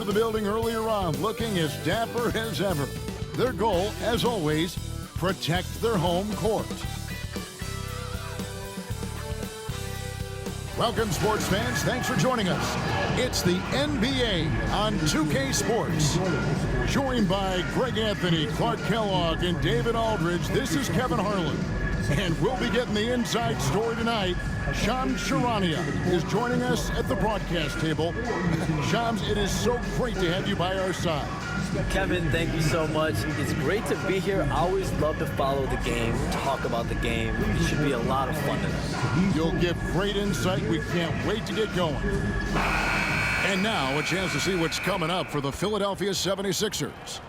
the building earlier on looking as dapper as ever. Their goal, as always, protect their home court. Welcome, sports fans. Thanks for joining us. It's the NBA on 2K Sports. Joined by Greg Anthony, Clark Kellogg, and David Aldridge, this is Kevin Harlan. And we'll be getting the inside story tonight. Shams Charania is joining us at the broadcast table. Shams, it is so great to have you by our side. Kevin, thank you so much. It's great to be here. I always love to follow the game, talk about the game. It should be a lot of fun tonight. You'll give great insight. We can't wait to get going. And now, a chance to see what's coming up for the Philadelphia 76ers.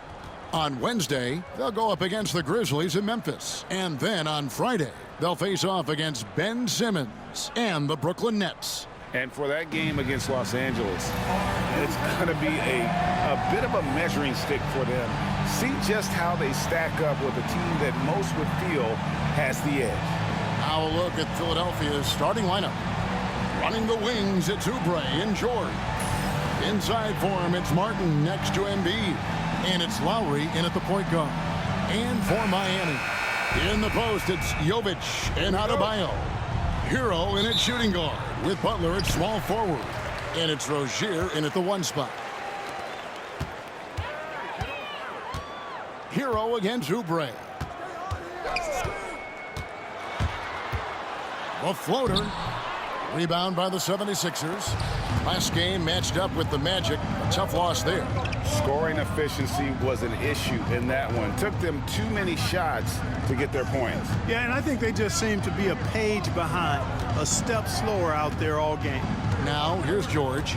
On Wednesday, they'll go up against the Grizzlies in Memphis. And then on Friday, they'll face off against Ben Simmons and the Brooklyn Nets. And for that game against Los Angeles, it's going to be a bit of a measuring stick for them. See just how they stack up with a team that most would feel has the edge. Now a look at Philadelphia's starting lineup. Running the wings, it's Oubre and George. Inside for him, it's Martin next to Embiid. And it's Lowry in at the point guard. And for Miami, in the post, it's Jovic and Adebayo. Hero in at shooting guard, with Butler at small forward. And it's Rozier in at the one spot. Hero against Oubre. The floater. Rebound by the 76ers. Last game matched up with the Magic. A tough loss there. Scoring efficiency was an issue in that one. Took them too many shots to get their points. Yeah, and I think they just seem to be a page behind, a step slower out there all game. Now, here's George.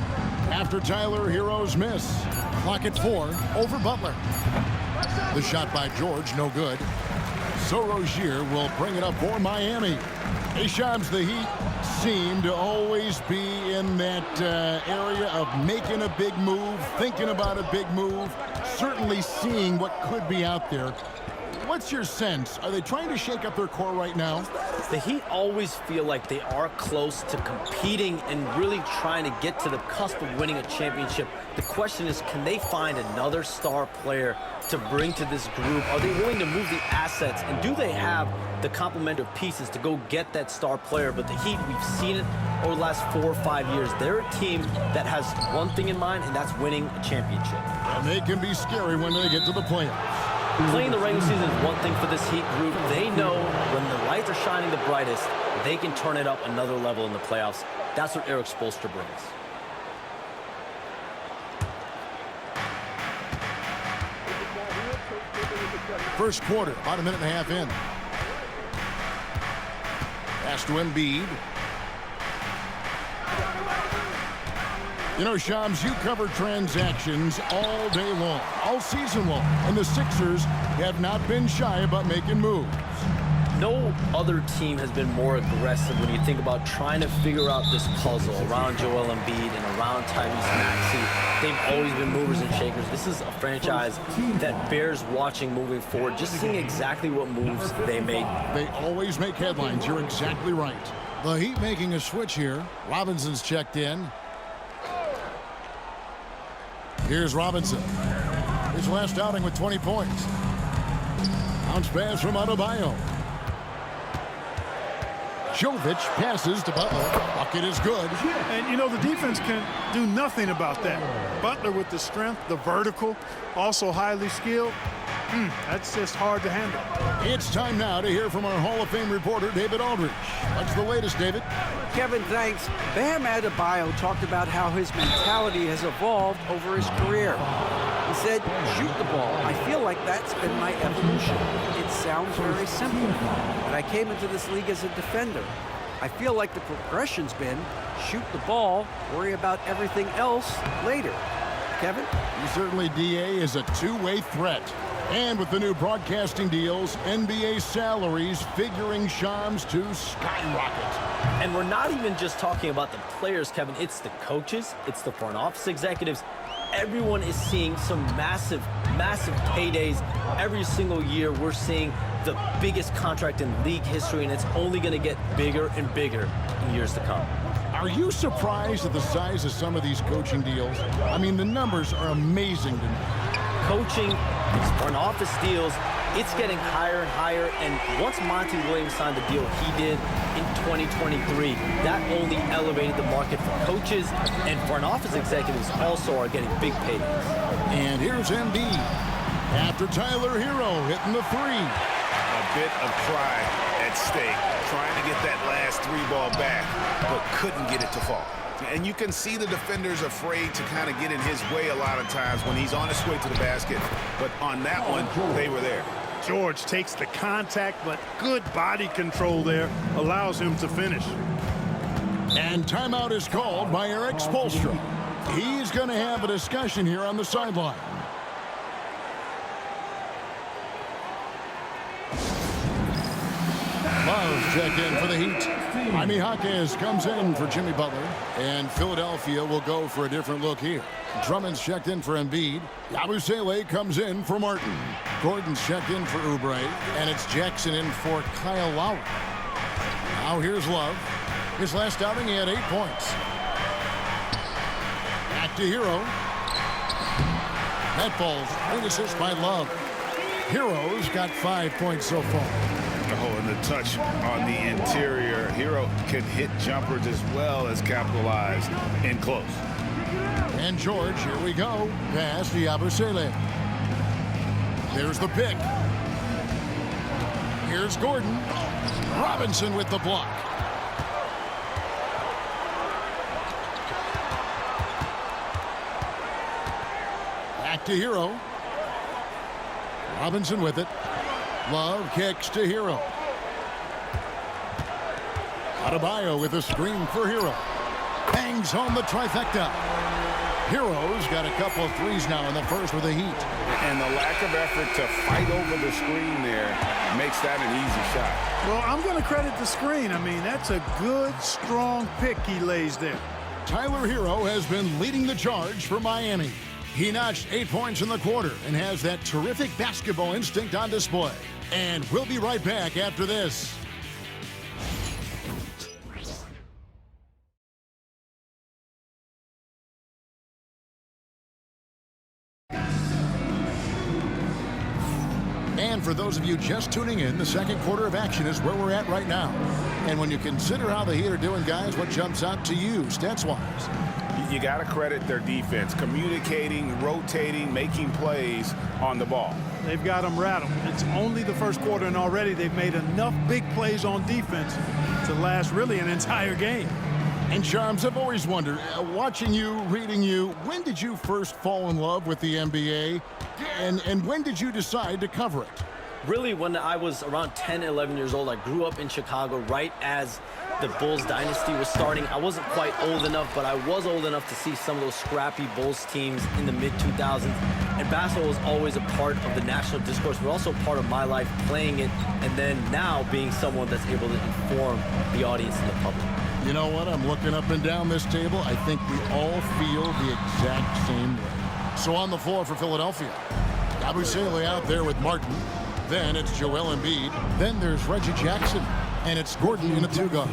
After Tyler Hero's miss. Clock at 4 over Butler. The shot by George, no good. So Rozier will bring it up for Miami. Hey, Shams, the Heat seem to always be in that area of making a big move, thinking about a big move, certainly seeing what could be out there. What's your sense? Are they trying to shake up their core right now? The Heat always feel like they are close to competing and really trying to get to the cusp of winning a championship. The question is, can they find another star player to bring to this group? Are they willing to move the assets? And do they have the complement of pieces to go get that star player? But the Heat, we've seen it over the last 4 or 5 years. They're a team that has one thing in mind, and that's winning a championship. And they can be scary when they get to the playoffs. Playing the regular season is one thing for this Heat group. They know when the lights are shining the brightest, they can turn it up another level in the playoffs. That's what Erik Spoelstra brings. First quarter, about a minute and a half in. Pass to Embiid. You know, Shams, you cover transactions all day long, all season long, and the Sixers have not been shy about making moves. No other team has been more aggressive when you think about trying to figure out this puzzle around Joel Embiid and around Tyrese Maxey. They've always been movers and shakers. This is a franchise that bears watching moving forward, just seeing exactly what moves they made. They always make headlines. You're exactly right. The Heat making a switch here. Robinson's checked in. Here's Robinson. His last outing with 20 points. Bounce pass from Adebayo. Jovic passes to Butler. Bucket is good. And, you know, the defense can do nothing about that. Butler with the strength, the vertical, also highly skilled. That's just hard to handle. It's time now to hear from our Hall of Fame reporter, David Aldridge. What's the latest, David? Kevin, thanks. Bam Adebayo talked about how his mentality has evolved over his career. He said, shoot the ball. I feel like that's been my evolution. It sounds very simple, but I came into this league as a defender. I feel like the progression's been shoot the ball, worry about everything else later. Kevin? Certainly, DA is a two-way threat. And with the new broadcasting deals, NBA salaries figuring Shams to skyrocket. And we're not even just talking about the players, Kevin. It's the coaches. It's the front office executives. Everyone is seeing some massive, massive paydays. Every single year, we're seeing the biggest contract in league history, and it's only going to get bigger and bigger in years to come. Are you surprised at the size of some of these coaching deals? I mean, the numbers are amazing to me. Coaching, these front office deals, it's getting higher and higher. And once Monty Williams signed the deal he did in 2023, that only elevated the market for coaches, and front office executives also are getting big paydays. And here's Embiid after Tyler Hero hitting the three. A bit of pride at stake, trying to get that last three ball back, but couldn't get it to fall. And you can see the defenders afraid to kind of get in his way a lot of times when he's on his way to the basket. But on that one, they were there. George takes the contact, but good body control there allows him to finish. And timeout is called by Eric Spoelstra. He's going to have a discussion here on the sideline. Love check in for the Heat. Jaime Jaquez comes in for Jimmy Butler. And Philadelphia will go for a different look here. Drummond's checked in for Embiid. Yabusele comes in for Martin. Gordon's checked in for Oubre. And it's Jackson in for Kyle Lowry. Now here's Love. His last outing, he had 8 points. Back to Hero. That ball's great assist by Love. Hero's got 5 points so far. Oh, and the touch on the interior. Hero can hit jumpers as well as capitalize in close. And George, here we go. Pass to Yabusele. There's the pick. Here's Gordon. Robinson with the block. Back to Hero. Robinson with it. Love kicks to Hero. Adebayo with a screen for Hero. Bangs home the trifecta. Hero's got a couple of threes now in the first with the Heat. And the lack of effort to fight over the screen there makes that an easy shot. Well, I'm going to credit the screen. I mean, that's a good, strong pick he lays there. Tyler Hero has been leading the charge for Miami. He notched 8 points in the quarter and has that terrific basketball instinct on display. And we'll be right back after this. And for those of you just tuning in, the second quarter of action is where we're at right now. And when you consider how the Heat are doing, guys, what jumps out to you, stats-wise? You got to credit their defense, communicating, rotating, making plays on the ball. They've got them rattled. It's only the first quarter, and already they've made enough big plays on defense to last really an entire game. And Charms, I've always wondered, watching you, reading you, when did you first fall in love with the NBA? And when did you decide to cover it? Really, when I was around 10, 11 years old, I grew up in Chicago right as the Bulls dynasty was starting. I wasn't quite old enough, but I was old enough to see some of those scrappy Bulls teams in the mid-2000s. And basketball was always a part of the national discourse, but also part of my life playing it, and then now being someone that's able to inform the audience and the public. You know what? I'm looking up and down this table. I think we all feel the exact same way. So on the floor for Philadelphia, Yabusele out there with Martin. Then it's Joel Embiid. Then there's Reggie Jackson. And it's Gordon in a two-guard.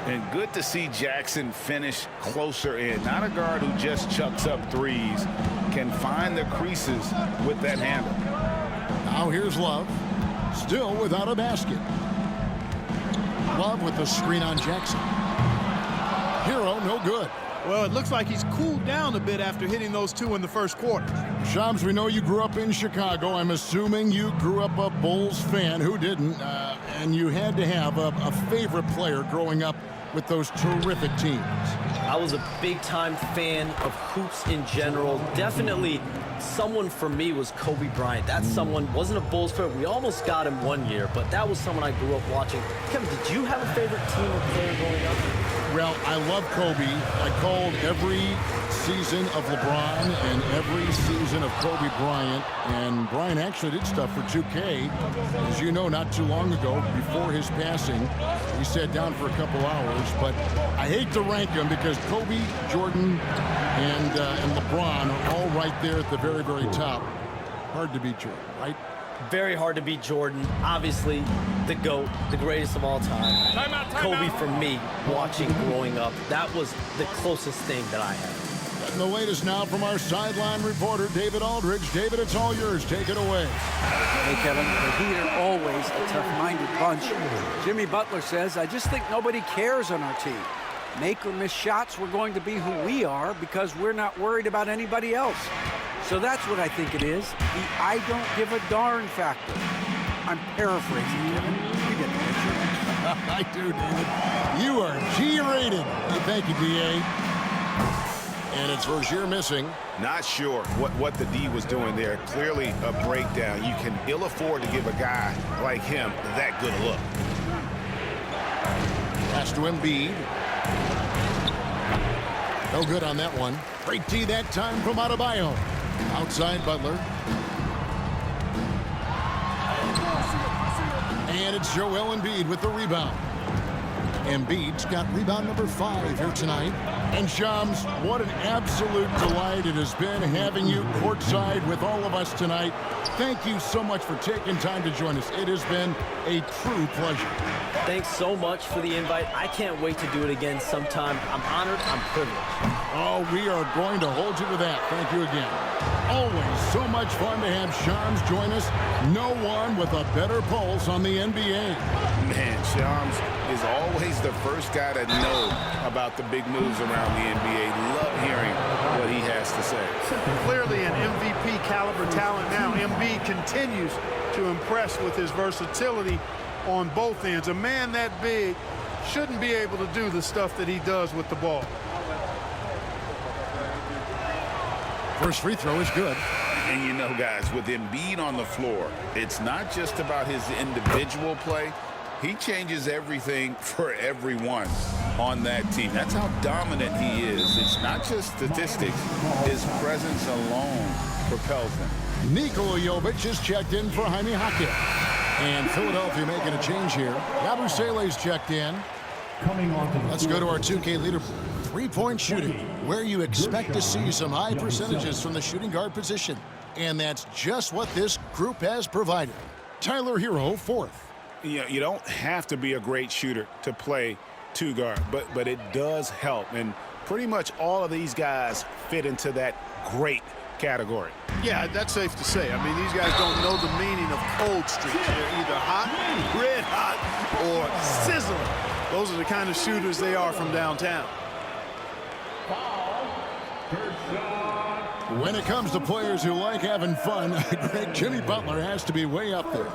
And good to see Jackson finish closer in. Not a guard who just chucks up threes. Can find the creases with that handle. Now here's Love. Still without a basket. Love with the screen on Jackson. Hero, no good. Well, it looks like he's cooled down a bit after hitting those two in the first quarter. Shams, we know you grew up in Chicago. I'm assuming you grew up a Bulls fan. Who didn't? And you had to have a favorite player growing up with those terrific teams. I was a big-time fan of hoops in general. Definitely someone for me was Kobe Bryant. That's someone, wasn't a Bulls fan. We almost got him one year, but that was someone I grew up watching. Kevin, did you have a favorite team or player growing up? Well, I love Kobe. I called every season of LeBron and every season of Kobe Bryant. And Bryant actually did stuff for 2K. As you know, not too long ago, before his passing, he sat down for a couple hours. But I hate to rank them because Kobe, Jordan, and LeBron are all right there at the very, very top. Hard to beat Jordan, right? Very hard to beat Jordan. Obviously, the GOAT, the greatest of all time. Kobe, for me, watching growing up, that was the closest thing that I had. And the latest now from our sideline reporter, David Aldridge. David, it's all yours. Take it away. Hey, Kevin, the Heat are always a tough-minded bunch. Jimmy Butler says, I just think nobody cares on our team. Make or miss shots, we're going to be who we are because we're not worried about anybody else. So that's what I think it is, the I don't give a darn factor. I'm paraphrasing, Kevin. You get the picture. I do, David. You are G-rated. Hey, thank you, D.A. And it's Rozier missing. Not sure what the D was doing there. Clearly a breakdown. You can ill afford to give a guy like him that good a look. Pass to Embiid. No good on that one. Great D that time from Adebayo. Outside Butler. And it's Joel Embiid with the rebound. Embiid's got rebound number 5 here tonight. And Shams, what an absolute delight it has been having you courtside with all of us tonight. Thank you so much for taking time to join us. It has been a true pleasure. Thanks so much for the invite. I can't wait to do it again sometime. I'm honored. I'm privileged. Oh, we are going to hold you to that. Thank you again. Always so much fun to have Shams join us. No one with a better pulse on the NBA. Man, Shams is always the first guy to know about the big moves around the NBA. Love hearing what he has to say. Clearly an MVP caliber talent now. Embiid continues to impress with his versatility on both ends. A man that big shouldn't be able to do the stuff that he does with the ball. First free throw is good. And you know, guys, with Embiid on the floor, it's not just about his individual play. He changes everything for everyone on that team. That's how dominant he is. It's not just statistics. His presence alone propels them. Nikola Jovic is checked in for Jaime Jaquez. And Philadelphia making a change here. Yabusele's checked in. Let's go to our 2K leader. Three-point shooting, where you expect to see some high percentages from the shooting guard position. And that's just what this group has provided. Tyler Hero, 4th. You don't have to be a great shooter to play two guard, but it does help. And pretty much all of these guys fit into that great category. Yeah, that's safe to say. I mean, these guys don't know the meaning of cold streaks. They're either hot, red hot, or sizzling. Those are the kind of shooters they are from downtown. When it comes to players who like having fun, great Jimmy Butler has to be way up there.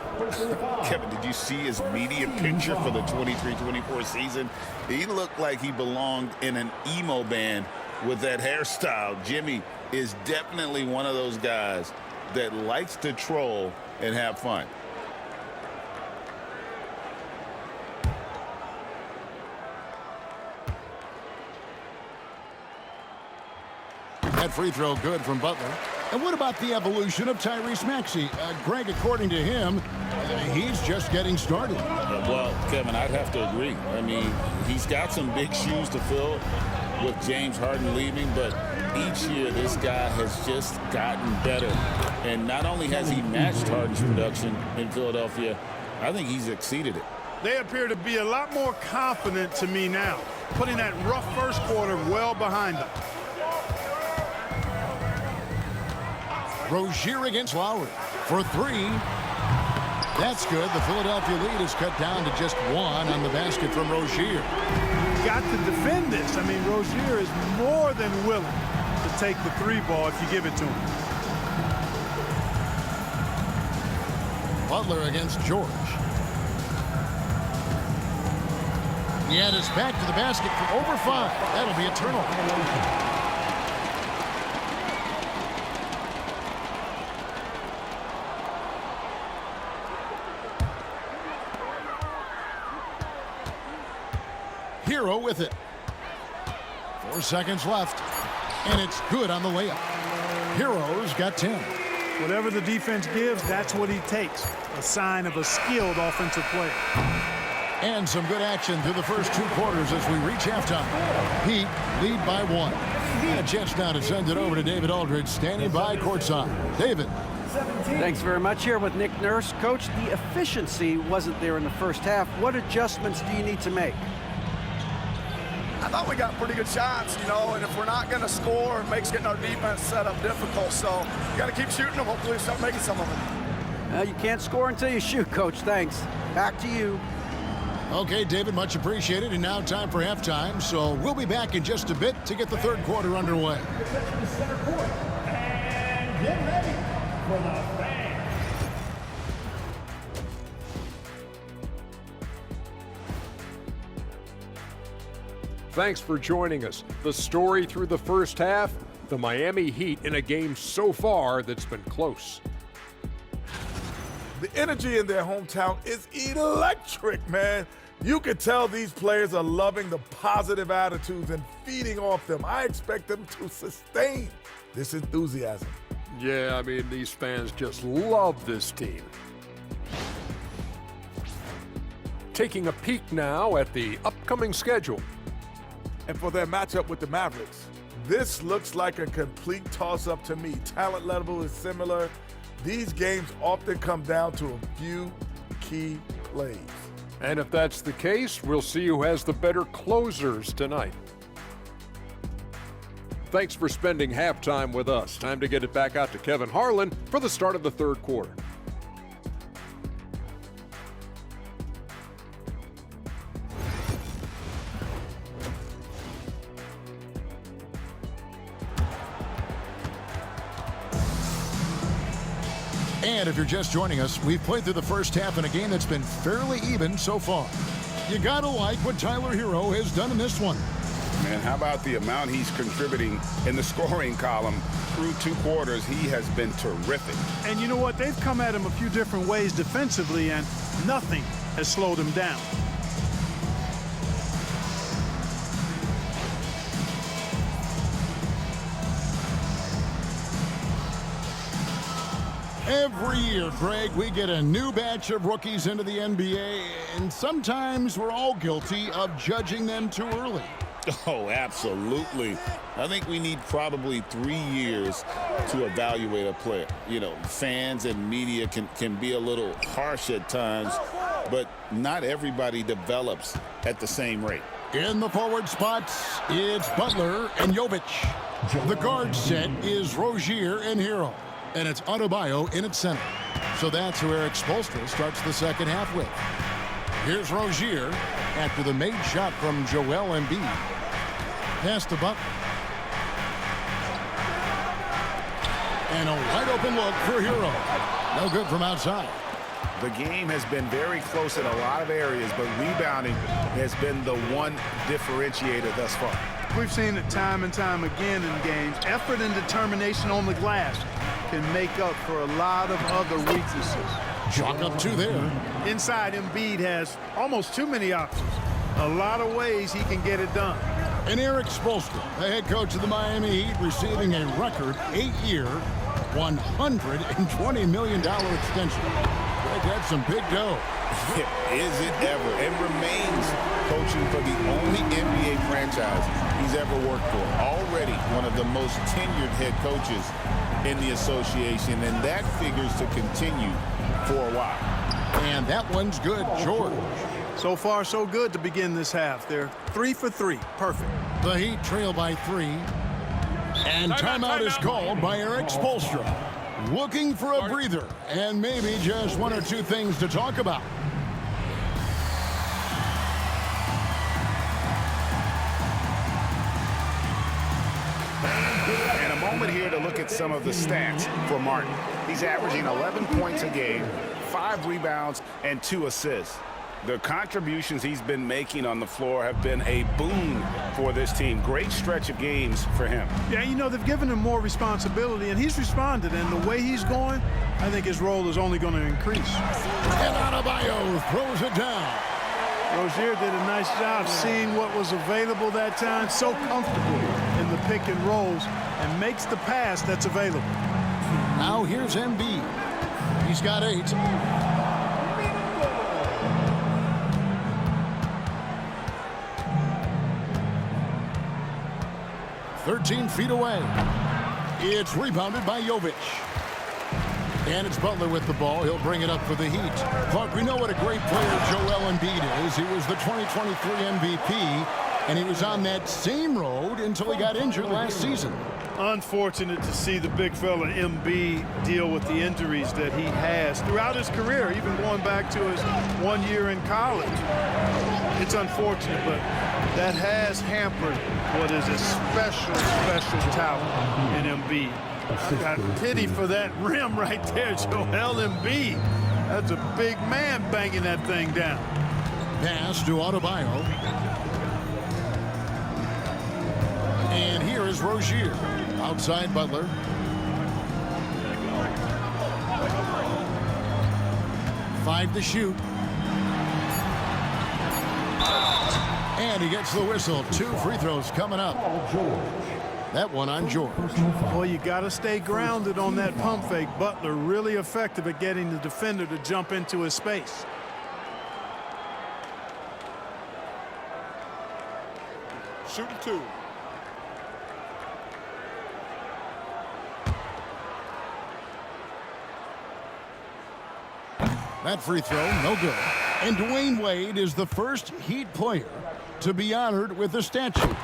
Kevin, did you see his media picture for the 23-24 season? He looked like he belonged in an emo band with that hairstyle. Jimmy is definitely one of those guys that likes to troll and have fun. That free throw good from Butler. And what about the evolution of Tyrese Maxey? Greg, according to him, he's just getting started. Well, Kevin, I'd have to agree. I mean, he's got some big shoes to fill with James Harden leaving, but each year this guy has just gotten better. And not only has he matched Harden's production in Philadelphia, I think he's exceeded it. They appear to be a lot more confident to me now, putting that rough first quarter well behind them. Rozier against Lowry for 3. That's good. The Philadelphia lead is cut down to just 1 on the basket from Rozier. Got to defend this. I mean, Rozier is more than willing to take the 3 ball if you give it to him. Butler against George. Yeah, it's back to the basket for over 5. That'll be a turnover. Hero with it. 4 seconds left. And it's good on the layup. Hero's got 10. Whatever the defense gives, that's what he takes. A sign of a skilled offensive player. And some good action through the first 2 quarters as we reach halftime. Heat lead by 1. And a chance now to send it over to David Aldridge, standing by courtside. David. Thanks very much. Here with Nick Nurse. Coach, the efficiency wasn't there in the first half. What adjustments do you need to make? I thought we got pretty good shots, you know, and if we're not going to score, it makes getting our defense set up difficult. So you got to keep shooting them. Hopefully start making some of them. You can't score until you shoot, Coach. Thanks. Back to you. Okay, David, much appreciated. And now time for halftime. So we'll be back in just a bit to get the third quarter underway. And get ready for the fans. Thanks for joining us. The story through the first half, the Miami Heat in a game so far that's been close. The energy in their hometown is electric, man. You can tell these players are loving the positive attitudes and feeding off them. I expect them to sustain this enthusiasm. Yeah, I mean, these fans just love this team. Taking a peek now at the upcoming schedule. And for their matchup with the Mavericks, this looks like a complete toss-up to me. Talent level is similar. These games often come down to a few key plays. And if that's the case, we'll see who has the better closers tonight. Thanks for spending halftime with us. Time to get it back out to Kevin Harlan for the start of the third quarter. And if you're just joining us, we've played through the first half in a game that's been fairly even so far. You gotta like what Tyler Hero has done in this one. Man, how about the amount he's contributing in the scoring column through 2 quarters? He has been terrific. And you know what? They've come at him a few different ways defensively, and nothing has slowed him down. Every year, Greg, we get a new batch of rookies into the NBA, and sometimes we're all guilty of judging them too early. Oh, absolutely. I think we need probably 3 years to evaluate a player. You know, fans and media can be a little harsh at times, but not everybody develops at the same rate. In the forward spots, it's Butler and Jovic. The guard set is Rozier and Hero. And it's Adebayo in its center. So that's who Eric Spoelstra starts the second half with. Here's Rozier after the made shot from Joel Embiid. Pass to Butler. And a wide open look for Hero. No good from outside. The game has been very close in a lot of areas, but rebounding has been the one differentiator thus far. We've seen it time and time again in games. Effort and determination on the glass can make up for a lot of other weaknesses. Chalk up 2 there. Inside, Embiid has almost too many options. A lot of ways he can get it done. And Eric Spoelstra, the head coach of the Miami Heat, receiving a record 8-year, $120 million extension. That's some big dough. Is it ever? And remains coaching for the only NBA franchise he's ever worked for. Already one of the most tenured head coaches in the association, and that figures to continue for a while. And that one's good, George. So far, so good to begin this half. They're 3 for 3. Perfect. The Heat trail by 3. And timeout is called by Eric Spoelstra. Looking for a breather and maybe just 1 or 2 things to talk about. And a moment here to look at some of the stats for Martin. He's averaging 11 points a game, 5 rebounds, and 2 assists. The contributions he's been making on the floor have been a boon for this team. Great stretch of games for him. Yeah, you know, they've given him more responsibility, and he's responded. And the way he's going, I think his role is only going to increase. And Adebayo throws it down. Rozier did a nice job seeing what was available that time, so comfortable in the pick and rolls, and makes the pass that's available. Now here's Embiid. He's got 8. 13 feet away. It's rebounded by Jovic. And it's Butler with the ball. He'll bring it up for the Heat. Clark, we know what a great player Joel Embiid is. He was the 2023 MVP, and he was on that same road until he got injured last season. Unfortunate to see the big fella Embiid deal with the injuries that he has throughout his career, even going back to his 1 year in college. It's unfortunate, but that has hampered what is a special, special talent in Embiid. I got pity for that rim right there, Joel Embiid. That's a big man banging that thing down. Pass to Adebayo. And here is Rozier. Outside Butler. Five to shoot. And he gets the whistle. 2 free throws coming up. That one on George. Well, you got to stay grounded on that pump fake. Butler really effective at getting the defender to jump into his space. Shooting 2. That free throw, no good. And Dwayne Wade is the first Heat player to be honored with a statue.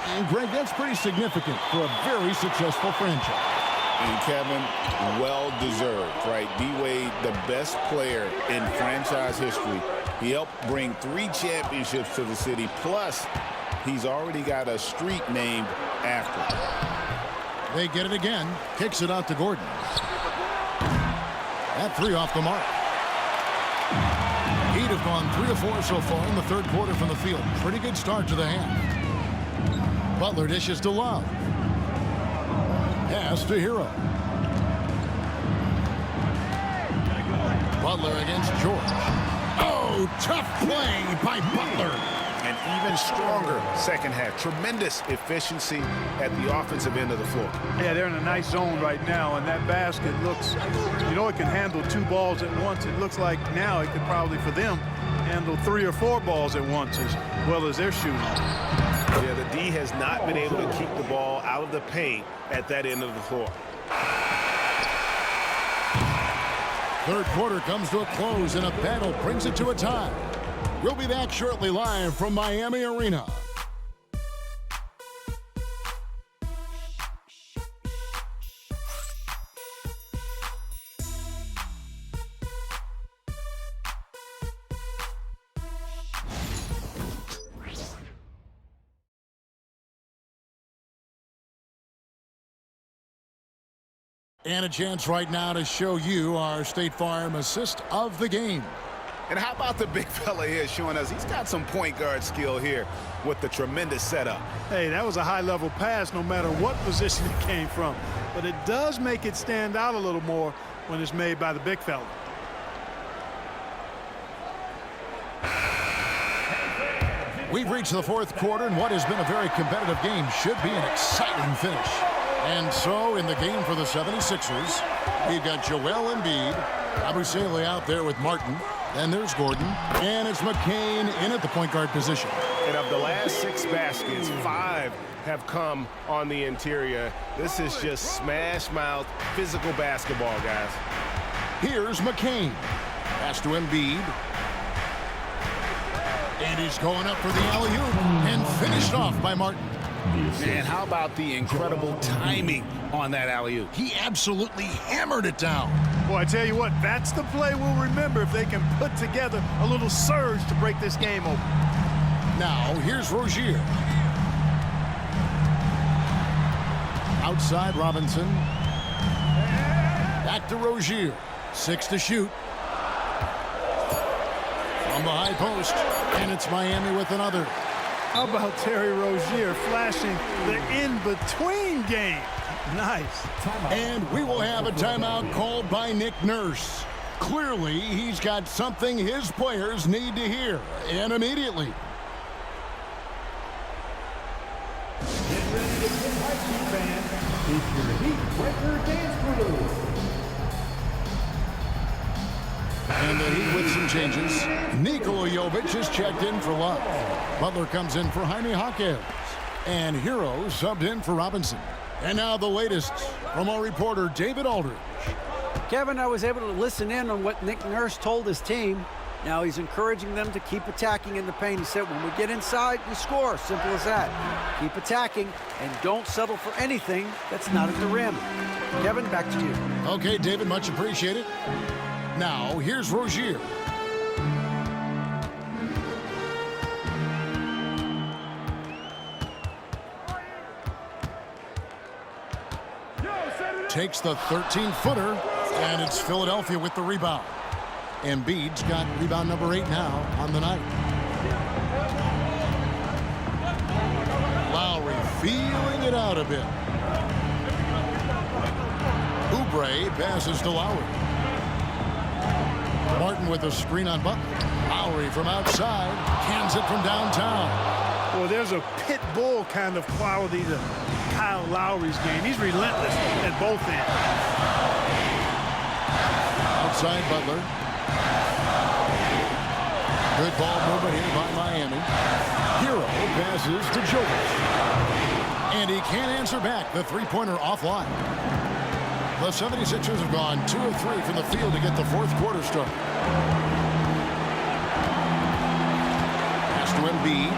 And, Greg, that's pretty significant for a very successful franchise. And, Kevin, well-deserved, right? D-Wade, the best player in franchise history. He helped bring 3 championships to the city, plus he's already got a street named after him. They get it again. Kicks it out to Gordon. That 3 off the mark. Heat have gone 3 of 4 so far in the third quarter from the field. Pretty good start to the half. Butler dishes to Love. Pass to Hero. Butler against George. Oh, tough play by Butler. An even stronger second half. Tremendous efficiency at the offensive end of the floor. Yeah, they're in a nice zone right now, and that basket looks, you know, it can handle 2 balls at once. It looks like now it could probably, for them, handle 3 or 4 balls at once as well as they're shooting. Yeah, the D has not been able to keep the ball out of the paint at that end of the floor. Third quarter comes to a close, and a battle brings it to a tie. We'll be back shortly live from Miami Arena. And a chance right now to show you our State Farm assist of the game. And how about the big fella here showing us he's got some point guard skill here with the tremendous setup. Hey, that was a high-level pass no matter what position it came from. But it does make it stand out a little more when it's made by the big fella. We've reached the fourth quarter, and what has been a very competitive game should be an exciting finish. And so, in the game for the 76ers, we've got Joel Embiid, Abusele out there with Martin. Then there's Gordon, and it's McCain in at the point guard position. And of the last 6 baskets, 5 have come on the interior. This is just smash-mouth physical basketball, guys. Here's McCain. Pass to Embiid. And he's going up for the alley-oop, and finished off by Martin. Man, how about the incredible timing on that alley-oop? He absolutely hammered it down. Boy, I tell you what, that's the play we'll remember if they can put together a little surge to break this game open. Now, here's Rozier. Outside Robinson. Back to Rozier. 6 to shoot. From the high post. And it's Miami with another. How about Terry Rozier flashing the in-between game? Nice. And we will have a timeout called by Nick Nurse. Clearly, he's got something his players need to hear, and immediately. Get ready to get hyped, fans. It's your Heat Breaker Dance Crew. And the Heat with some changes. Nikola Jovic is checked in for Love. Butler comes in for Jaime Jaquez. And Hero subbed in for Robinson. And now the latest from our reporter, David Aldridge. Kevin, I was able to listen in on what Nick Nurse told his team. Now he's encouraging them to keep attacking in the paint. He said, when we get inside, we score. Simple as that. Keep attacking and don't settle for anything that's not at the rim. Kevin, back to you. Okay, David, much appreciated. Now, here's Rozier. Takes the 13-footer, and it's Philadelphia with the rebound. Embiid's got rebound number 8 now on the night. Lowry feeling it out a bit. Oubre passes to Lowry. Martin with a screen on Butler. Lowry from outside, cans it from downtown. Well, there's a pit bull kind of quality to Kyle Lowry's game. He's relentless at both ends. Outside Butler. Good ball movement here by Miami. Hero passes to Jokic. And he can't answer back. The three-pointer offline. The 76ers have gone 2 of 3 from the field to get the fourth quarter started. Pass to Embiid.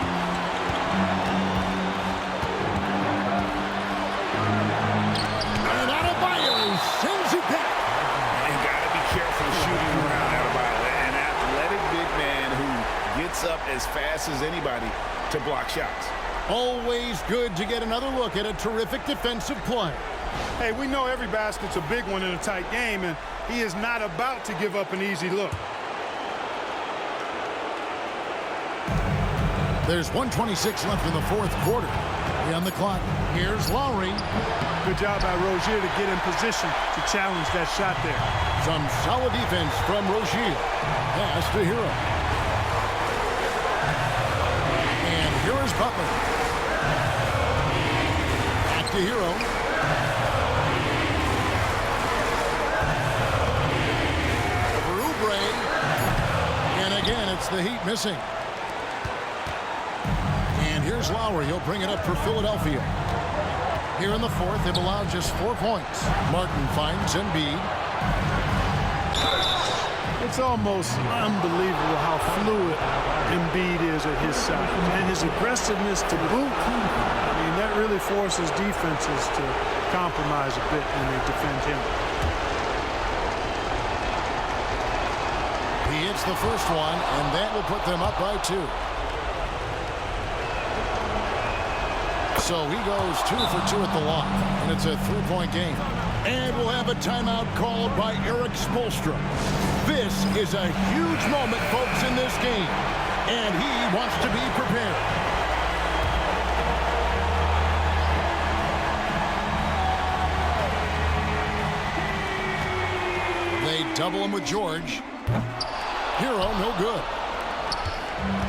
And Adebayo sends it back. And got to be careful shooting around Adebayo. An athletic big man who gets up as fast as anybody to block shots. Always good to get another look at a terrific defensive play. Hey, we know every basket's a big one in a tight game, and he is not about to give up an easy look. There's 1:26 left in the fourth quarter. On the clock, here's Lowry. Good job by Rozier to get in position to challenge that shot there. Some solid defense from Rozier. Pass to Hero. And here is Butler. Back to Hero. Over Oubre. And again, it's the Heat missing. And here's Lowry. He'll bring it up for Philadelphia. Here in the fourth, they've allowed just 4 points. Martin finds Embiid. It's almost unbelievable how fluid Embiid is at his side. And his aggressiveness to boot, I mean, that really forces defenses to compromise a bit when they defend him. He hits the first one, and that will put them up by 2. So he goes 2 for 2 at the line, and it's a 3-point game. And we'll have a timeout called by Eric Spoelstra. This is a huge moment, folks, in this game, and he wants to be prepared. They double him with George. Hero, no good.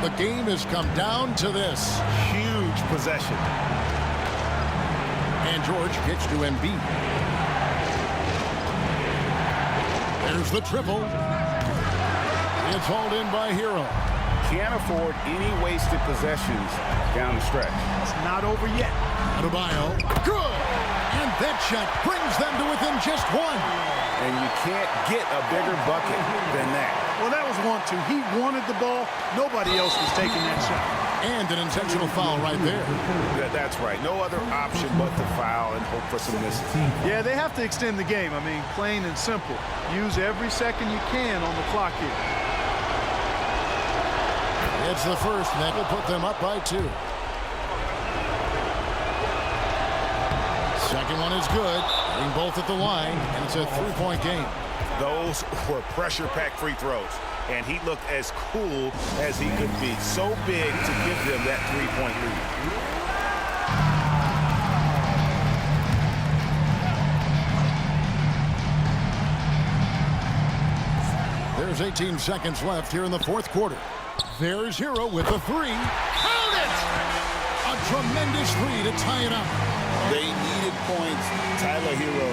The game has come down to this. Huge possession. And George gets to Embiid. There's the triple. It's hauled in by Hero. Can't afford any wasted possessions down the stretch. It's not over yet. Adebayo, good! And that shot brings them to within just 1. And you can't get a bigger bucket than that. Well, that was 1-2. He wanted the ball. Nobody else was taking that shot. And an intentional foul right there. That's right. No other option but to foul and hope for some misses. Yeah, they have to extend the game. I mean, plain and simple. Use every second you can on the clock here. It's the first, and that will put them up by 2. Second one is good. Getting both at the line, and it's a 3-point game. Those were pressure-packed free throws, and he looked as cool as he could be. So big to give them that 3-point lead. There's 18 seconds left here in the fourth quarter. There's Hero with a 3. Count it! A tremendous 3 to tie it up. They needed points. Tyler Hero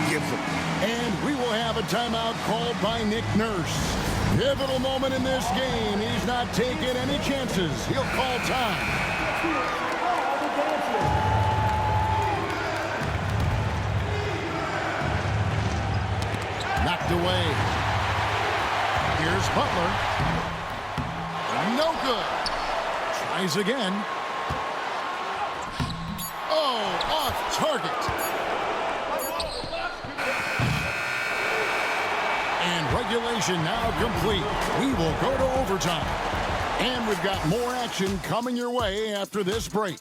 gives them. And we will have a timeout called by Nick Nurse. Pivotal moment in this game. He's not taking any chances. He'll call time. knocked away. Here's Butler. No good. Tries again. Oh, off target. And regulation now complete. We will go to overtime. And we've got more action coming your way after this break.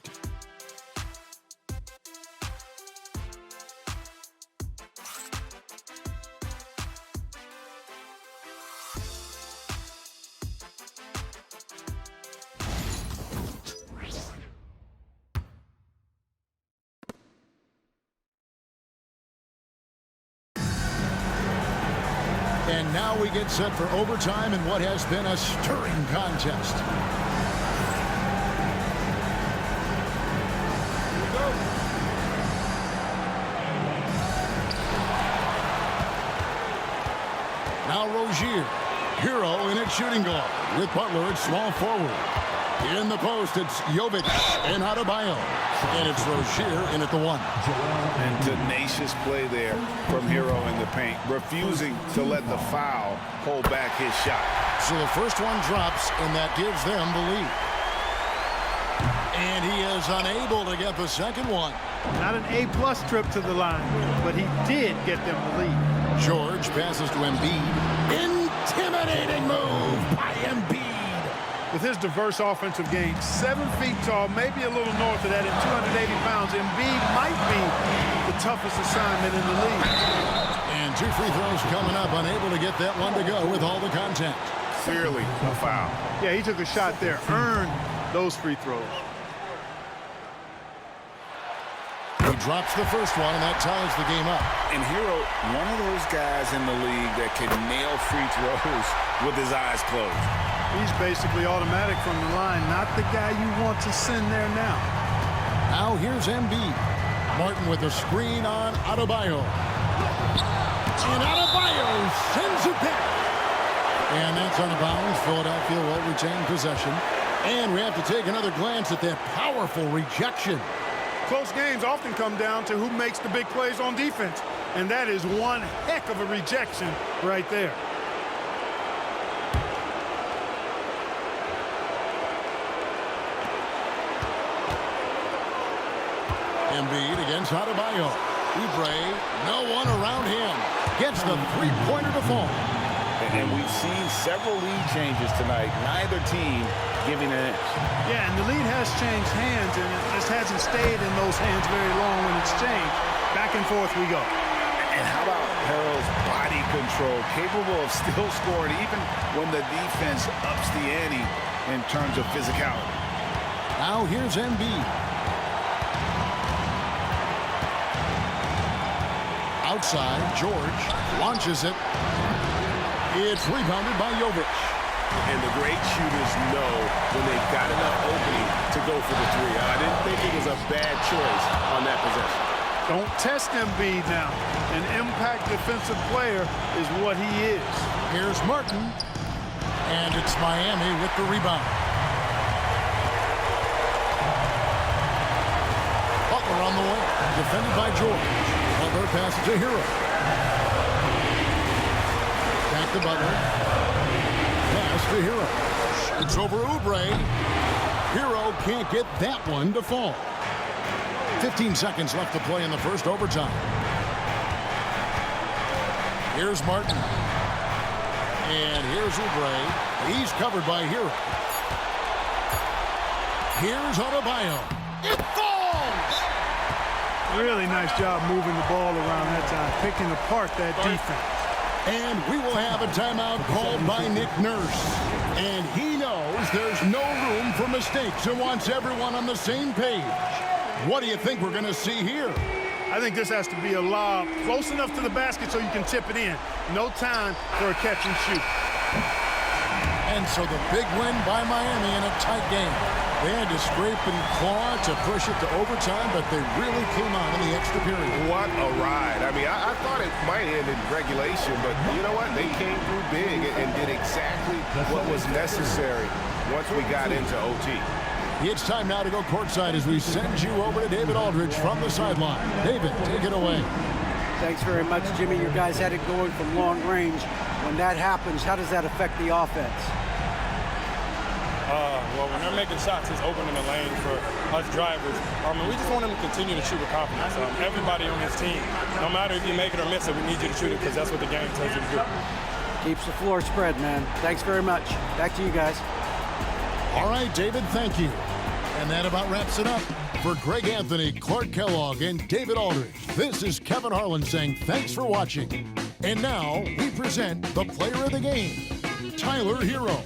And now we get set for overtime in what has been a stirring contest. Now Rozier, Hero in at shooting guard, with Butler at small forward. In the post, it's Jovic and Adebayo. And it's Rozier in at the 1. And tenacious play there from Hero in the paint, refusing to let the foul hold back his shot. So the first one drops, and that gives them the lead. And he is unable to get the second one. Not an A-plus trip to the line, but he did get them the lead. George passes to Embiid. Intimidating move by Embiid. With his diverse offensive game, 7 feet tall, maybe a little north of that at 280 pounds, Embiid might be the toughest assignment in the league. And 2 free throws coming up, unable to get that one to go with all the contact. Clearly a foul. Yeah, he took a shot there, earned those free throws. He drops the first one, and that ties the game up. And Hero, one of those guys in the league that can nail free throws with his eyes closed. He's basically automatic from the line, not the guy you want to send there now. Now here's Embiid. Martin with a screen on Adebayo. And Adebayo sends it back. And that's out of bounds. Philadelphia will retain possession. And we have to take another glance at that powerful rejection. Close games often come down to who makes the big plays on defense. And that is one heck of a rejection right there. Embiid against Adebayo. Oubre, no one around him. Gets the three-pointer to fall. And we've seen several lead changes tonight. Neither team giving an inch. Yeah, and the lead has changed hands, and it just hasn't stayed in those hands very long when it's changed. Back and forth we go. And how about Harrell's body control, capable of still scoring even when the defense ups the ante in terms of physicality. Now here's Embiid. Outside, George launches it. It's rebounded by Jovic. And the great shooters know when they've got enough opening to go for the three. I didn't think it was a bad choice on that possession. Don't test Embiid now. An impact defensive player is what he is. Here's Martin. And it's Miami with the rebound. Butler on the way. Defended by George. Butler passes to Hero. Back to Butler. Pass to Hero. It's over Oubre. Hero can't get that one to fall. 15 seconds left to play in the first overtime. Here's Martin. And here's Oubre. He's covered by Hero. Here's Adebayo. It falls! Really nice job moving the ball around that time, picking apart that defense. And we will have a timeout called by Nick Nurse. And he knows there's no room for mistakes and wants everyone on the same page. What do you think we're going to see here? I think this has to be a lob close enough to the basket so you can tip it in. No time for a catch and shoot. And so the big win by Miami in a tight game. They had to scrape and claw to push it to overtime, but they really came on in the extra period. What a ride. I mean, I thought it might end in regulation, but you know what? They came through big and did exactly what was necessary once we got into OT. It's time now to go courtside as we send you over to David Aldridge from the sideline. David, take it away. Thanks very much, Jimmy. You guys had it going from long range. When that happens, how does that affect the offense? Well, when they're making shots, it's opening the lane for us drivers. We just want them to continue to shoot with confidence. Everybody on this team, no matter if you make it or miss it, we need you to shoot it because that's what the game tells you to do. Keeps the floor spread, man. Thanks very much. Back to you guys. All right, David, thank you. And that about wraps it up. For Greg Anthony, Clark Kellogg, and David Aldridge, this is Kevin Harlan saying thanks for watching. And now we present the player of the game, Tyler Herro.